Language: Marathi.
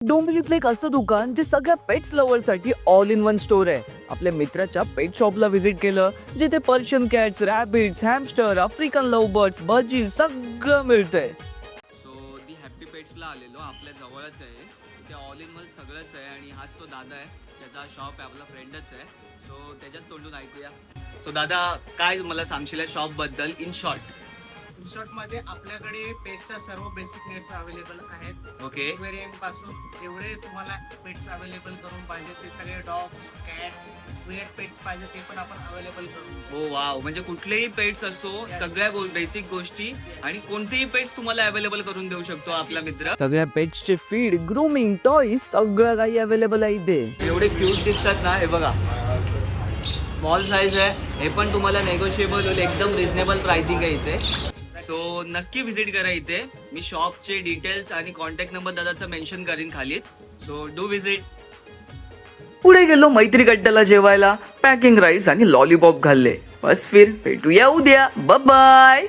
डोंबिवलीतलं एक असं दुकान जे सगळ्या पेट्स लव्हरसाठी ऑल इन वन स्टोर आहे. आपल्या मित्राच्या पेट शॉपला व्हिजिट केलं, जिथे Persian cats, rabbits, hamster, African love birds, भजी सगळं मिळतंय. सो दी हॅपी पेट्सला आलेलो, आपल्या जवळच आहे. इथे ऑल इन वन सगळंच आहे आणि हाच तो दादा आहे, त्याचा शॉप आहे, आपला फ्रेंडच आहे. सो त्याच्याच तोंडून ऐकूया. सो दादा, काय मला सांगशील शॉप बद्दल इन शॉर्ट? इन शॉर्ट मध्ये आपल्याकडे पेट्सच्या सर्व बेसिक नीड्स अवेलेबल आहेत. ओके. एक्वेरियम पासून जेवढे तुम्हाला पेट्स अवेलेबल करून पाहिजे ते सगळे डॉग्स, कॅट्स, वेट पेट्स पाहिजे ते पण आपण अवेलेबल करू. हो वाव, म्हणजे कुठलेही पेट्स असो, सगळ्या बेसिक गोष्टी आणि कोणतेही पेट्स तुम्हाला अवेलेबल करून देऊ शकतो आपला मित्र. सगळ्या पेट्सचे फीड, ग्रूमिंग, टॉईज सगळं काही अवेलेबल आहे इथे. एवढे क्यूट दिसतात ना, हे बघा स्मॉल साईज आहे, हे पण तुम्हाला नेगोशिएबल होईल, एकदम रिझनेबल प्राइसिंग आहे इथे. सो नक्की व्हिजिट करा इथे. मी शॉपचे डिटेल्स आणि कॉन्टॅक्ट नंबर दादाचं मेन्शन करीन खालीच. So do visit. पुढे गेलो मैत्री गड्ड्याला जेवायला. पॅकिंग राईस आणि लॉलीपॉप खाल्ले. बस फिर भेटूया उद्या. बाय.